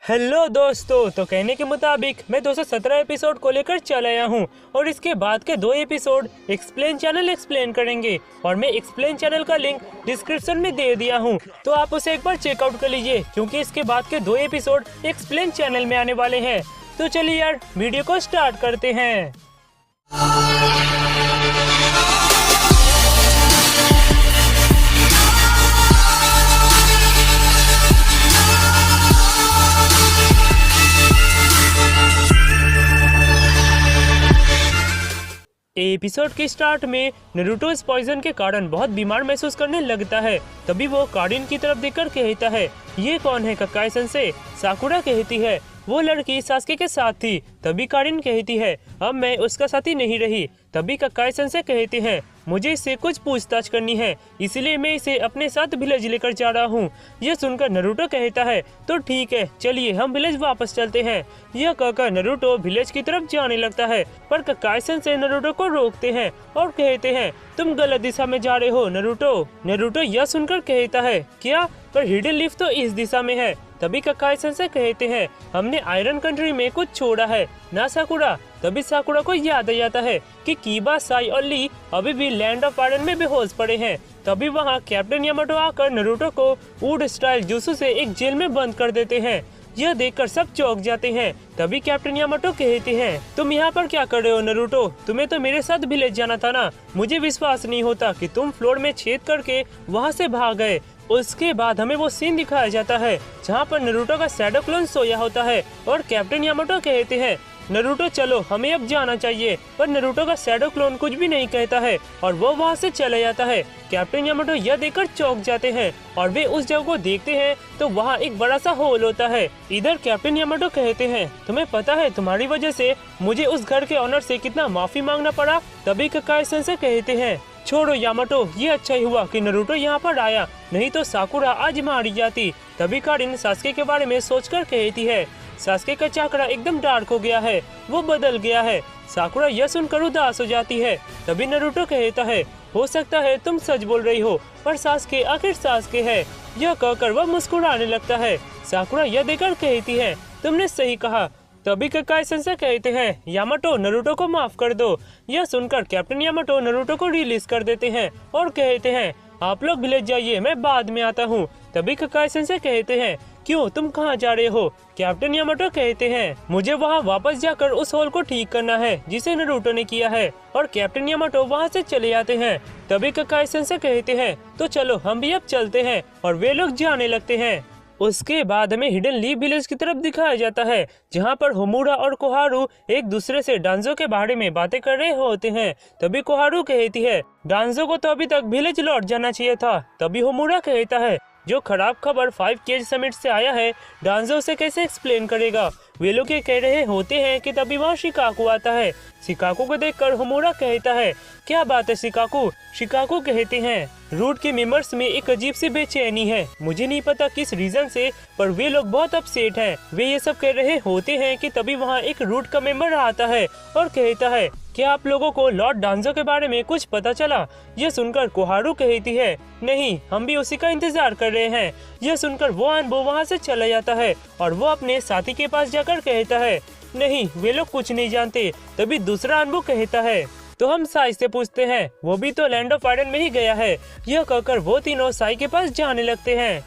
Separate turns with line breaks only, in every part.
Hello दोस्तों, तो कहने के मुताबिक मैं 217 एपिसोड को लेकर चल आया हूँ और इसके बाद के 2 एपिसोड एक्सप्लेन चैनल एक्सप्लेन करेंगे और मैं एक्सप्लेन चैनल का लिंक डिस्क्रिप्शन में दे दिया हूँ, तो आप उसे एक बार चेकआउट कर लीजिए क्योंकि इसके बाद के 2 एपिसोड एक्सप्लेन चैनल में आने वाले हैं। तो चलिए यार वीडियो को स्टार्ट करते हैं। एपिसोड के स्टार्ट में नारुतो इस पॉइजन के कारण बहुत बीमार महसूस करने लगता है। तभी वो कारिन की तरफ देखकर कहता है, ये कौन है कक्काई सेंसे? साकुरा कहती है, वो लड़की सास्के के साथ थी। तभी कारिन कहती है, अब मैं उसका साथी नहीं रही। तभी कक्काई सेंसे कहते हैं, मुझे इससे कुछ पूछताछ करनी है, इसलिए मैं इसे अपने साथ विलेज लेकर जा रहा हूँ। यह सुनकर नारुतो कहता है, तो ठीक है, चलिए हम विलेज वापस चलते हैं। यह कहकर नारुतो विलेज की तरफ जाने लगता है, पर कक्काई सेंसे नारुतो को रोकते हैं और कहते हैं, तुम गलत दिशा में जा रहे हो नारुतो। नारुतो यह सुनकर कहता है, क्या? पर हिडन लीफ तो इस दिशा में है। तभी कक्काई सेंसे कहते हैं, हमने आयरन कंट्री में कुछ छोड़ा है ना साकुरा। तभी साकुरा को याद आ जाता है कि कीबा, साई और ली अभी भी लैंड ऑफ आयरन में बेहोश पड़े हैं। तभी वहाँ कैप्टन यामाटो आकर नारुतो को वुड स्टाइल जुत्सु से एक जेल में बंद कर देते हैं। यह देखकर सब चौंक जाते हैं। तभी कैप्टन यामाटो कहते हैं, तुम यहाँ पर क्या कर रहे हो नारुतो? तुम्हें तो मेरे साथ विलेज जाना था ना। मुझे विश्वास नहीं होता कि तुम फ्लोर में छेद करके वहाँ से भाग गए। उसके बाद हमें वो सीन दिखाया जाता है जहाँ पर नारुतो का शैडो क्लोन सोया होता है और कैप्टन यामाटो कहते हैं, नारुतो चलो, हमें अब जाना चाहिए। पर नारुतो का शैडो क्लोन कुछ भी नहीं कहता है और वो वहाँ से चला जाता है। कैप्टन यामाटो यह देखकर चौंक जाते हैं और वे उस जगह को देखते हैं तो वहाँ एक बड़ा सा होल होता है। इधर कैप्टन यामाटो कहते हैं, तुम्हें पता है तुम्हारी वजह से मुझे उस घर के ऑनर से कितना माफी मांगना पड़ा। तभी कक्काई सेंसे कहते हैं, छोड़ो यामाटो, ये अच्छा ही हुआ कि नारुतो यहाँ पर आया, नहीं तो साकुरा आज मारी जाती। तभी कारिन सास्के के बारे में सोचकर कहती है, सास्के का चेहरा एकदम डार्क हो गया है, वो बदल गया है। साकुरा यह सुनकर उदास हो जाती है। तभी नारुतो कहता है, हो सकता है तुम सच बोल रही हो, पर सास्के आखिर सास्के है। यह कहकर वह मुस्कुराने लगता है। साकुरा यह देखकर कहती है, तुमने सही कहा। तभी कक्काई सेंसे कहते हैं, यामाटो नारुतो को माफ कर दो। यह सुनकर कैप्टन यामाटो नारुतो को रिलीज कर देते हैं और कहते हैं, आप लोग विलेज जाइए, मैं बाद में आता हूँ। तभी कक्काई सेंसे कहते हैं, क्यों, तुम कहाँ जा रहे हो? कैप्टन यामाटो कहते हैं, मुझे वहाँ वापस जाकर उस होल को ठीक करना है जिसे नारुतो ने किया है। और कैप्टन यामाटो वहाँ से चले जाते हैं। तभी कक्काई सेंसे कहते हैं, तो चलो हम भी अब चलते हैं। और वे लोग जाने लगते हैं। उसके बाद हमें हिडन लीफ विलेज की तरफ दिखाया जाता है जहाँ पर होमुरा और कोहारू एक दूसरे से डांजो के बारे में बातें कर रहे होते हैं। तभी कोहारू कहती है, डांजो को तो अभी तक विलेज लौट जाना चाहिए था। तभी होमुरा कहता है, जो खराब खबर 5 केज समिट से आया है, डांजो उसे कैसे एक्सप्लेन करेगा? वे लोग ये कह रहे होते हैं कि तभी वहाँ शिकाकू आता है। शिकाकू को देखकर होमुरा कहता है, क्या बात है शिकाकू? शिकाकू कहते हैं, रूट के मेंबर्स में एक अजीब सी बेचैनी है, मुझे नहीं पता किस रीजन से, पर वे लोग बहुत अपसेट हैं। वे ये सब कह रहे होते हैं कि तभी वहाँ एक रूट का मेंबर आता है और कहता है, क्या आप लोगों को लॉर्ड डांजो के बारे में कुछ पता चला? यह सुनकर कोहारू कहती है, नहीं, हम भी उसी का इंतजार कर रहे हैं। यह सुनकर वो अनबो वहाँ से चला जाता है और वो अपने साथी के पास जाकर कहता है, नहीं, वे लोग कुछ नहीं जानते। तभी दूसरा अनबो कहता है, तो हम साई से पूछते हैं, वो भी तो लैंड ऑफ आयरन में ही गया है। यह कहकर वो तीनों साई के पास जाने लगते हैं।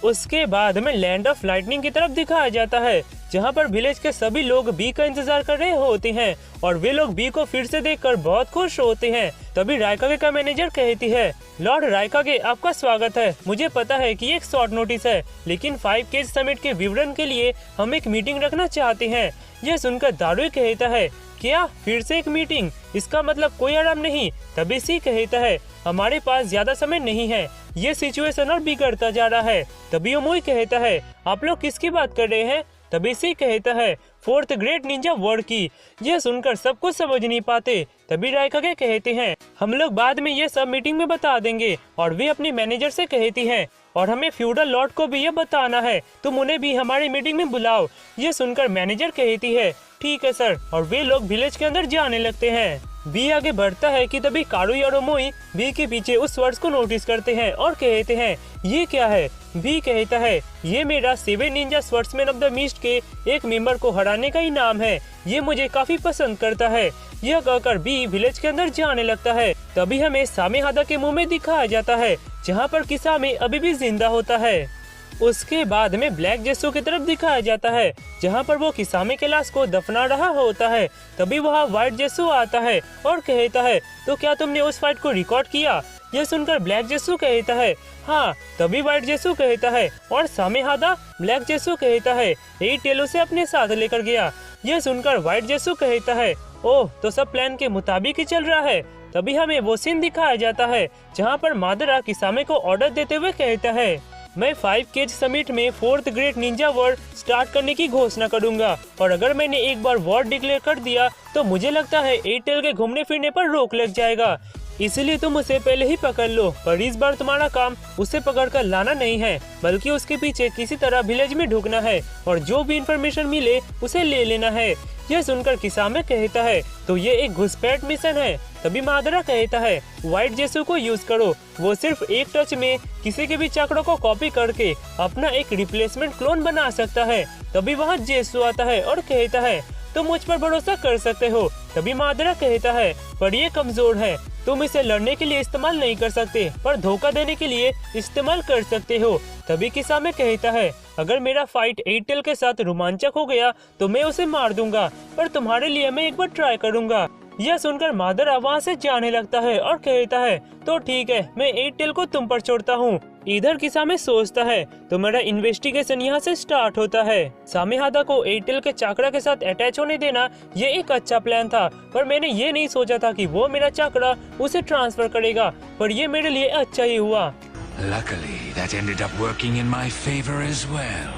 उसके बाद हमें लैंड ऑफ लाइटनिंग की तरफ दिखाया जाता है जहाँ पर विलेज के सभी लोग बी का इंतजार कर रहे होते हैं और वे लोग बी को फिर से देखकर बहुत खुश होते हैं। तभी रायकागे का मैनेजर कहती है, लॉर्ड रायकागे, आपका स्वागत है। मुझे पता है कि एक शॉर्ट नोटिस है, लेकिन 5 केज समिट के विवरण के लिए हम एक मीटिंग रखना चाहते हैं। यह सुनकर दारुई कहता है, क्या फिर से एक मीटिंग? इसका मतलब कोई आराम नहीं। तभी सी कहता है, हमारे पास ज्यादा समय नहीं है, ये सिचुएशन और बिगड़ता जा रहा है। तभी ओमोई कहता है, आप लोग किसकी बात कर रहे हैं? तभी सी कहता है, 4th ग्रेट निंजा वर्ड की। यह सुनकर सब कुछ समझ नहीं पाते तभी राइकागे कहते हैं हम लोग बाद में ये सब मीटिंग में बता देंगे, और वे अपनी मैनेजर से कहती हैं और हमें फ्यूडल लॉर्ड को भी ये बताना है, तुम उन्हें भी हमारी मीटिंग में बुलाओ। ये सुनकर मैनेजर कहती है ठीक है सर, और वे लोग विलेज के अंदर जाने लगते हैं। बी आगे बढ़ता है कि तभी कारू और मोई बी के पीछे उस स्वर्ड्स को नोटिस करते हैं और कहते हैं ये क्या है। बी कहता है ये मेरा 7 निंजा स्वर्ड्समैन ऑफ द मिस्ट के एक मेंबर को हराने का इनाम है, ये मुझे काफी पसंद करता है। यह कहकर बी विलेज के अंदर जाने लगता है। तभी हमें सामेहादा के मुंह में दिखाया जाता है जहाँ पर किसामे अभी भी जिंदा होता है। उसके बाद में ब्लैक जेसू की तरफ दिखाया जाता है जहाँ पर वो किसामे के लाश को दफना रहा होता है। तभी वहाँ व्हाइट जेसू आता है और कहता है तो क्या तुमने उस फाइट को रिकॉर्ड किया। यह सुनकर ब्लैक जेसू कहता है हाँ। तभी व्हाइट जेसू कहता है और सामेहादा ब्लैक जेसू कहता है 8 टेल उसे अपने साथ लेकर गया। यह सुनकर व्हाइट जेसू कहता है ओह तो सब प्लान के मुताबिक ही चल रहा है। तभी हमें वो सीन दिखाया जाता है जहाँ पर मादरा किसामे को ऑर्डर देते हुए कहता है मैं 5 केज समिट में 4th great Ninja war start करने की घोषणा करूंगा, और अगर मैंने एक बार वॉर डिक्लेयर कर दिया तो मुझे लगता है 8 टेल के घूमने फिरने पर रोक लग जाएगा, इसलिए तुम उसे पहले ही पकड़ लो। पर इस बार तुम्हारा काम उसे पकड़ कर लाना नहीं है, बल्कि उसके पीछे किसी तरह विलेज में ढुकना है और जो भी इंफॉर्मेशन मिले उसे ले लेना है। यह सुनकर किसामे कहता है तो ये एक घुसपैठ मिशन है। तभी मादरा कहता है व्हाइट जेसू को यूज करो, वो सिर्फ एक टच में किसी के भी चक्रों को कॉपी करके अपना एक रिप्लेसमेंट क्लोन बना सकता है। तभी वहाँ जेसू आता है और कहता है तुम मुझ पर भरोसा कर सकते हो। तभी मादरा कहता है पर ये कमजोर है, तुम इसे लड़ने के लिए इस्तेमाल नहीं कर सकते पर धोखा देने के लिए इस्तेमाल कर सकते हो। तभी किसामे कहता है अगर मेरा फाइट 8 टेल के साथ रोमांचक हो गया तो मैं उसे मार दूंगा, पर तुम्हारे लिए मैं एक बार ट्राई करूंगा। यह सुनकर मादरा वहाँ से जाने लगता है और कहता है तो ठीक है मैं 8 टेल को तुम पर छोड़ता हूँ। इधर किसामे सोचता है तो मेरा इन्वेस्टिगेशन यहाँ से स्टार्ट होता है। सामेहादा को 8 टेल के चक्रा के साथ अटैच होने देना ये एक अच्छा प्लान था, पर मैंने ये नहीं सोचा था कि वो मेरा चक्रा उसे ट्रांसफर करेगा, पर ये मेरे लिए अच्छा ही हुआ।
Luckily, that ended up working in my favor as well.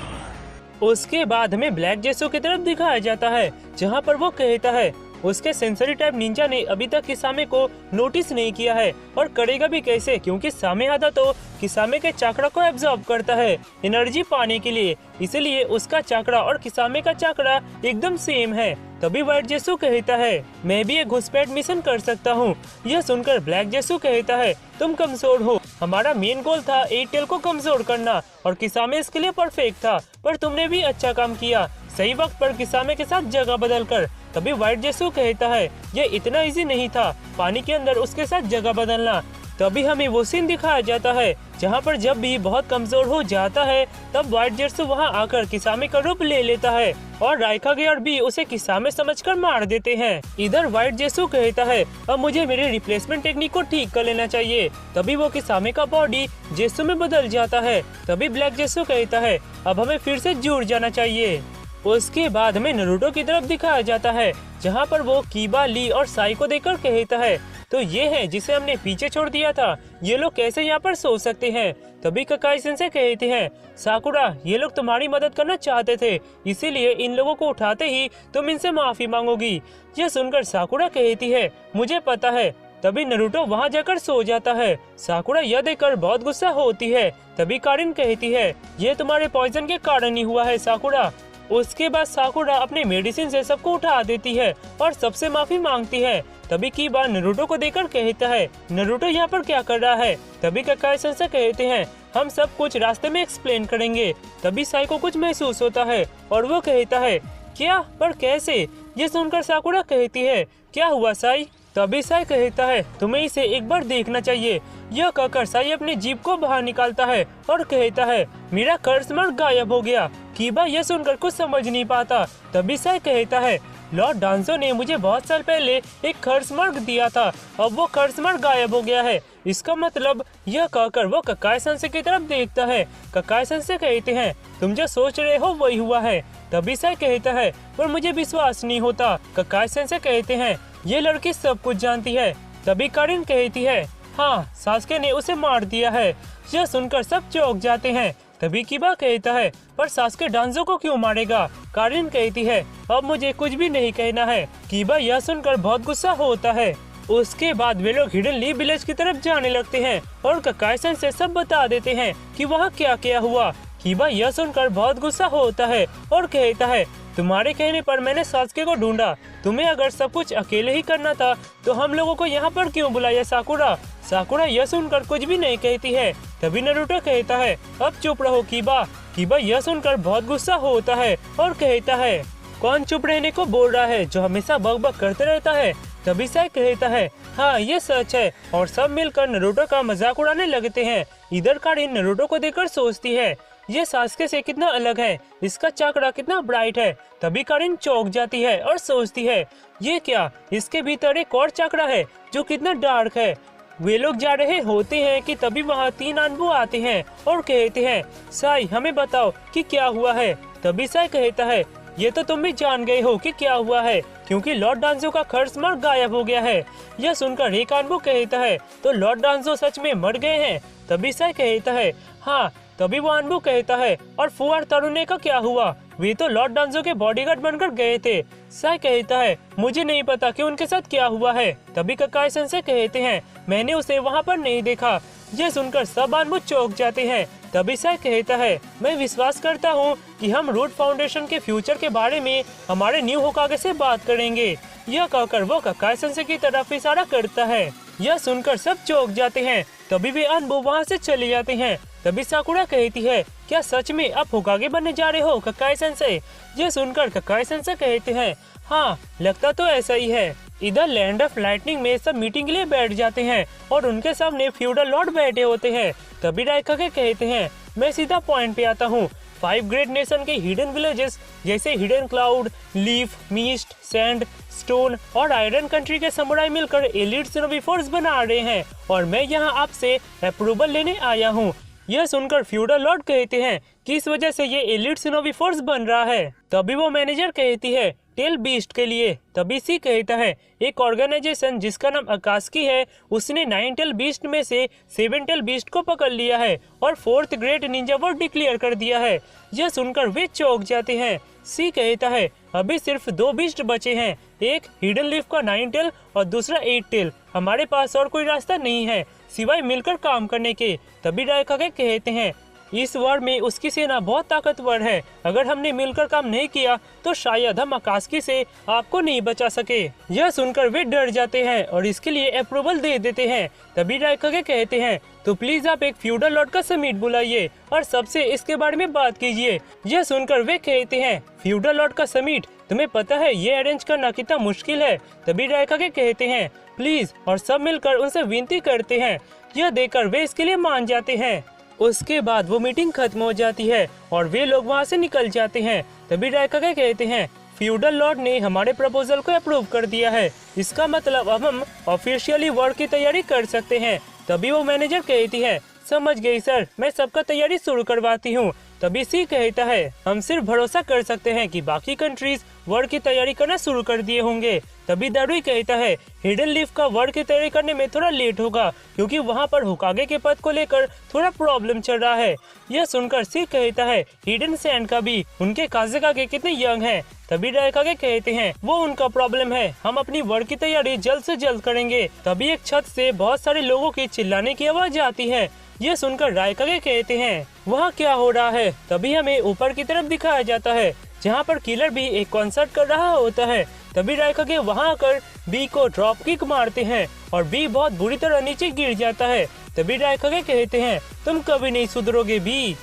उसके बाद में ब्लैक जेसू की तरफ दिखाया जाता है जहाँ पर वो कहता है उसके सेंसरी टाइप निंजा ने अभी तक किसामे को नोटिस नहीं किया है, और करेगा भी कैसे क्योंकि सामेहादा तो किसामे के चक्रा को एब्जॉर्ब करता है एनर्जी पाने के लिए, इसलिए उसका चक्रा और किसामे का चक्रा एकदम सेम है। तभी व्हाइट जेसू कहता है मैं भी एक घुसपैठ मिशन कर सकता हूँ। यह सुनकर ब्लैक जेसू कहता है तुम कमजोर हो, हमारा मेन गोल था 8 टेल को कमजोर करना और किसामे इसके लिए परफेक्ट था, पर तुमने भी अच्छा काम किया सही वक्त पर किसामे के साथ जगह बदल कर। तभी व्हाइट जेसू कहता है ये इतना इजी नहीं था पानी के अंदर उसके साथ जगह बदलना। तभी हमें वो सीन दिखाया जाता है जहाँ पर जब भी बहुत कमजोर हो जाता है तब व्हाइट जेसू वहाँ आकर किसामे का रूप ले लेता है और राइकागे और भी उसे किसामे समझकर मार देते हैं। इधर व्हाइट जेसू कहता है अब मुझे मेरे रिप्लेसमेंट टेक्निक को ठीक कर लेना चाहिए। तभी वो किसामे का बॉडी जेसू में बदल जाता है। तभी ब्लैक जेसू कहता है अब हमें फिर से जुड़ जाना चाहिए। उसके बाद में नारुतो की तरफ दिखाया जाता है जहाँ पर वो कीबा, ली और साई को देखकर कहता है तो ये है जिसे हमने पीछे छोड़ दिया था, ये लोग कैसे यहाँ पर सो सकते हैं। तभी ककाई सेंसेई कहते हैं साकुरा ये लोग तुम्हारी मदद करना चाहते थे, इसीलिए इन लोगों को उठाते ही तुम इनसे माफी मांगोगी। यह सुनकर साकुरा कहती है मुझे पता है। तभी नारुतो वहाँ जाकर सो जाता है। साकुरा यह देखकर बहुत गुस्सा होती है। तभी कारिन कहती है ये तुम्हारे पॉइजन के कारण ही हुआ है साकुरा। उसके बाद साकुरा अपने मेडिसिन से सबको उठा देती है और सबसे माफी मांगती है। तभी कीबा नारुतो को देखकर कहता है नारुतो यहाँ पर क्या कर रहा है। तभी ककाई सेंसेई कहते हैं हम सब कुछ रास्ते में एक्सप्लेन करेंगे। तभी साई को कुछ महसूस होता है और वो कहता है क्या, पर कैसे। ये सुनकर साकुरा कहती है क्या हुआ साई। तभी साई कहता है तुम्हें इसे एक बार देखना चाहिए। यह कहकर साई अपनी जीप को बाहर निकालता है और कहता है मेरा कर्ज मार्क गायब हो गया। कीबा यह सुनकर कुछ समझ नहीं पाता। तभी साई कहता है लॉर्ड डांसो ने मुझे बहुत साल पहले एक कर्ज मार्क दिया था, अब वो कर्ज मार्क गायब हो गया है, इसका मतलब। यह कहकर वो ककाई सेंसेई की तरफ देखता है। ककाई सेंसेई कहते हैं तुम जो सोच रहे हो वही हुआ है। तभी साई कहता है पर मुझे विश्वास नहीं होता। ककाई सेंसेई कहते हैं ये लड़की सब कुछ जानती है। तभी कारिन कहती है हाँ सास्के ने उसे मार दिया है। यह सुनकर सब चौंक जाते हैं। तभी कीबा कहता है पर सास्के डांजो को क्यों मारेगा। कारिन कहती है अब मुझे कुछ भी नहीं कहना है। कीबा यह सुनकर बहुत गुस्सा होता है। उसके बाद वे लोग हिडन लीफ विलेज की तरफ जाने लगते हैं और ककाई-सन से सब बता देते हैं कि वहाँ क्या क्या हुआ। कीबा यह सुनकर बहुत गुस्सा होता है और कहता है, तुम्हारे कहने पर मैंने सास्के को ढूंढा। तुम्हें अगर सब कुछ अकेले ही करना था तो हम लोगों को यहाँ पर क्यों बुलाया साकुरा? साकुरा यह सुनकर कुछ भी नहीं कहती है। तभी नारुतो कहता है, अब चुप रहो कीबा। कीबा यह सुनकर बहुत गुस्सा होता है और कहता है, कौन चुप रहने को बोल रहा है, जो हमेशा बकबक करते रहता है? तभी साई कहता है, हाँ ये सच है। और सब मिलकर नारुतो का मजाक उड़ाने लगते हैं। इधर कारिन नारुतो को देखकर सोचती है, ये सास्के से कितना अलग है, इसका चक्रा कितना ब्राइट है। तभी कारिन चौंक जाती है और सोचती है, ये क्या, इसके भीतर एक और चक्रा है जो कितना डार्क है। वे लोग जा रहे होते हैं कि तभी वहाँ 3 अनबू आते हैं और कहते हैं, साई हमें बताओ कि क्या हुआ है। तभी साई कहता है, ये तो तुम भी जान गए हो कि क्या हुआ है, क्योंकि लॉर्ड डांजो का खर्चमर गायब हो गया है। यह सुनकर एक अनबू कहता है, तो लॉर्ड डांजो सच में मर गए हैं? तभी साई कहता है, हाँ। तभी वो अनबू कहता है, और फुआर तरुणे का क्या हुआ? वे तो लॉर्ड डांजो के बॉडीगार्ड बनकर गए थे। साई कहता है, मुझे नहीं पता कि उनके साथ क्या हुआ है। तभी ककाई-सन से कहते हैं, मैंने उसे वहाँ पर नहीं देखा। यह सुनकर सब अनबू चौंक जाते हैं। तभी साई कहता है, मैं विश्वास करता हूँ कि हम रूट फाउंडेशन के फ्यूचर के बारे में हमारे न्यू होकागे से बात करेंगे। यह कहकर वो ककाई-सन की तरफ इशारा करता है। यह सुनकर सब चौंक जाते हैं। तभी वे अनबू वहाँ से चले जाते हैं। तभी साकुरा कहती है, क्या सच में आप होकागे बनने जा रहे हो ककाई-सन से? यह सुनकर ककाई-सन से कहते हैं, हाँ लगता तो ऐसा ही है। इधर लैंड ऑफ लाइटनिंग में सब मीटिंग के लिए बैठ जाते हैं और उनके सामने फ्यूडल लॉर्ड बैठे होते हैं। तभी राइकागे कहते हैं, मैं सीधा पॉइंट पे आता हूँ। 5 ग्रेट नेशन के हिडन विलेजेस जैसे hidden cloud, leaf, mist, sand, stone और आयरन कंट्री के समुराई मिलकर एलिट शिनोबी फोर्स बना रहे हैं और मैं यहाँ आपसे अप्रूवल लेने आया हूँ। यह सुनकर फ्यूडल लॉर्ड कहते हैं, किस वजह से ये एलिट शिनोबी फोर्स बन रहा है? तभी वो मैनेजर कहती है, टेल बीस्ट के लिए। तभी सी कहता है, एक ऑर्गेनाइजेशन जिसका नाम अकास्की है, उसने 9 टेल बीस्ट में से 7 टेल बीस्ट को पकड़ लिया है और 4th great Ninja war declare कर दिया है। यह सुनकर वे चौंक जाते हैं। सी कहता है, अभी सिर्फ 2 बीस्ट बचे हैं, एक हिडन लीफ का 9 टेल और दूसरा 8 टेल। हमारे पास और कोई रास्ता नहीं है सिवाय मिलकर काम करने के। तभी राइकागे कहते हैं, इस वॉर में उसकी सेना बहुत ताकतवर है। अगर हमने मिलकर काम नहीं किया तो शायद हम अकास्की से आपको नहीं बचा सके। यह सुनकर वे डर जाते हैं और इसके लिए अप्रूवल दे देते हैं। तभी राइकागे कहते हैं, तो प्लीज आप एक फ्यूडल लॉर्ड का समिट बुलाइए और सबसे इसके बारे में बात कीजिए। यह सुनकर वे कहते हैं, फ्यूडल लॉर्ड का समिट, तुम्हें पता है ये अरेंज करना कितना मुश्किल है? तभी राइकागे कहते हैं, प्लीज, और सब मिलकर उनसे विनती करते हैं। यह देखकर वे इसके लिए मान जाते हैं। उसके बाद वो मीटिंग खत्म हो जाती है और वे लोग वहाँ से निकल जाते हैं। तभी राइकागे कहते हैं, फ्यूडल लॉर्ड ने हमारे प्रपोजल को अप्रूव कर दिया है, इसका मतलब अब हम ऑफिशियली वॉर की तैयारी कर सकते हैं। तभी वो मैनेजर कहती है, समझ गई सर, मैं सबका तैयारी शुरू करवाती हूँ। तभी सी कहता है, हम सिर्फ भरोसा कर सकते हैं कि बाकी कंट्रीज वॉर की तैयारी करना शुरू कर दिए होंगे। तभी दारुई कहता है, हिडन लीफ का वॉर की तैयारी करने में थोड़ा लेट होगा क्योंकि वहाँ पर होकागे के पद को लेकर थोड़ा प्रॉब्लम चल रहा है। यह सुनकर सी कहता है, हिडन सैंड का भी, उनके काज़ेकागे कितने यंग हैं। तभी राइकागे कहते हैं, वो उनका प्रॉब्लम है, हम अपनी वॉर की तैयारी जल्द से जल्द करेंगे। तभी एक छत से बहुत सारे लोगों की चिल्लाने की आवाज आती है। यह सुनकर राइकागे कहते हैं, वहाँ क्या हो रहा है? तभी हमें ऊपर की तरफ दिखाया जाता है जहाँ पर किलर भी एक कॉन्सर्ट कर रहा होता है। तभी राइकागे वहाँ आकर बी को ड्रॉप किक मारते हैं और बी बहुत बुरी तरह नीचे गिर जाता है। तभी राइकागे कहते हैं, तुम कभी नहीं सुधरोगे बी।